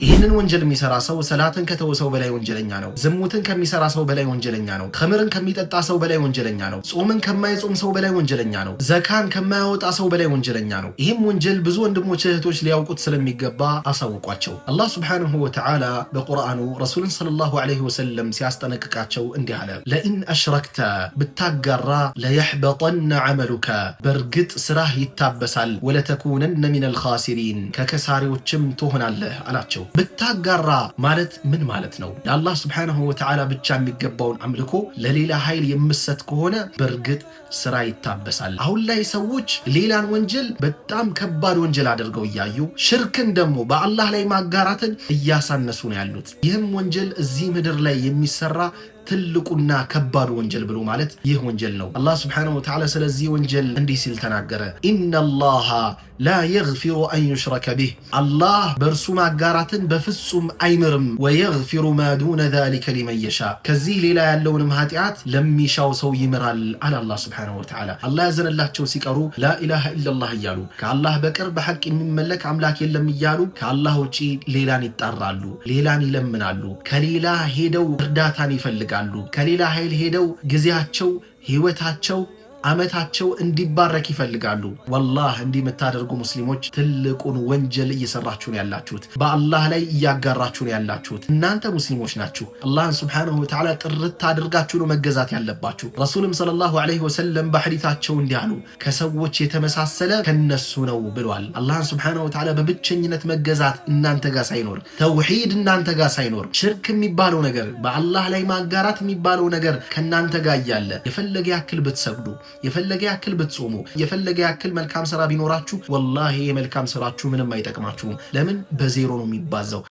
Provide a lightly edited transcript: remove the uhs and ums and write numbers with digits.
ይህንን ወንጀል የሚሰራ ሰው ሰላትን ከተወ ሰው በላይ ወንጀለኛ ነው። ዝሙትን ከሚሰራ ሰው በላይ ወንጀለኛ ነው። ኸምርን ከሚጠጣ ሰው በላይ ወንጀለኛ ነው። ጾምን ከማይጾም ሰው በላይ ወንጀለኛ ነው። ዘካን ከማያወጣ ሰው በላይ ወንጀለኛ ነው። ይህም ወንጀል ብዙ ወንድሞች እህቶች ሊያውቁት ስለሚገባ አሳውቋቸው። አላህ ሱብሓነሁ ወተዓላ በቁርአኑ ረሱልን ሰለላሁ ዐለይሂ ወሰለም ሲያስጠነቅቃቸው እንዲህ አለ፣ ለኢን አሽረክተ ብታጋራ ለየሕበጠነ ዐመሉከ በእርግጥ ስራህ ይታበሳል፣ ወለተኩነነ ሚነል ኻሲሪን ከከሳሪዎችም ትሆናለህ አላቸው። ብታጋራ ማለት ምን ማለት ነው? ለአላህ ሱብሓነሁ ወተዓላ ብቻ የሚገባውን አምልኮ ለሌላ ኃይል የምሰጥ ከሆነ በእርግጥ ስራ ይታበሳል። አሁን ላይ ሰዎች ሌላን ወንጀል በጣም ከባድ ወንጀል አድርገው እያዩ ሽርክን ደግሞ በአላህ ላይ ማጋራትን እያሳነሱ ነው ያሉት። ይህም ወንጀል እዚህ ምድር ላይ የሚሰራ ትልቁና ከባዱ ወንጀል ብሎ ማለት ይህ ወንጀል ነው። አላህ ሱብሓነሁ ወተዓላ ስለዚህ ወንጀል እንዲህ ሲል ተናገረ፣ ኢነላሃ ላ የግፊሩ አን ዩሽረከ ቢህ፣ አላህ በእርሱ ማጋራትን በፍጹም አይምርም። ወየግፊሩ ማ ዱነ ዛሊከ ሊመን የሻ፣ ከዚህ ሌላ ያለውንም ኃጢአት ለሚሻው ሰው ይምራል አለ አላህ ሱብሓነሁ ወተዓላ። አላህ ያዘነላቸው ሲቀሩ ላኢላሃ ኢለላህ እያሉ ከአላህ በቀር በሐቅ የሚመለክ አምላክ የለም እያሉ ከአላህ ውጪ ሌላን ይጣራሉ፣ ሌላን ይለምናሉ፣ ከሌላ ሄደው እርዳታን ይፈልጋሉ፣ ከሌላ ኃይል ሄደው ጊዜያቸው፣ ህይወታቸው፣ አመታቸው እንዲባረክ ይፈልጋሉ። ወላህ እንዲህ የምታደርጉ ሙስሊሞች ትልቁን ወንጀል እየሰራችሁ ነው ያላችሁት። በአላህ ላይ እያጋራችሁ ነው ያላችሁት። እናንተ ሙስሊሞች ናችሁ። አላህን ሱብሓነሁ ወተዓላ ጥርት አድርጋችሁ ነው መገዛት ያለባችሁ። ረሱልም ሰለላሁ ዐለይሂ ወሰለም በሐዲታቸው እንዲህ አሉ፣ ከሰዎች የተመሳሰለ ከነሱ ነው ብሏል። አላህን ሱብሓነሁ ወተዓላ በብቸኝነት መገዛት እናንተ ጋር ሳይኖር፣ ተውሂድ እናንተ ጋር ሳይኖር፣ ሽርክ የሚባለው ነገር በአላህ ላይ ማጋራት የሚባለው ነገር ከእናንተ ጋር እያለ የፈለገ ያክል ብትሰግዱ፣ የፈለገ ያክል ብትጾሙ፣ የፈለገ ያክል መልካም ስራ ቢኖራችሁ ወላሂ የመልካም ስራችሁ ምንም አይጠቅማችሁም። ለምን? በዜሮ ነው የሚባዛው።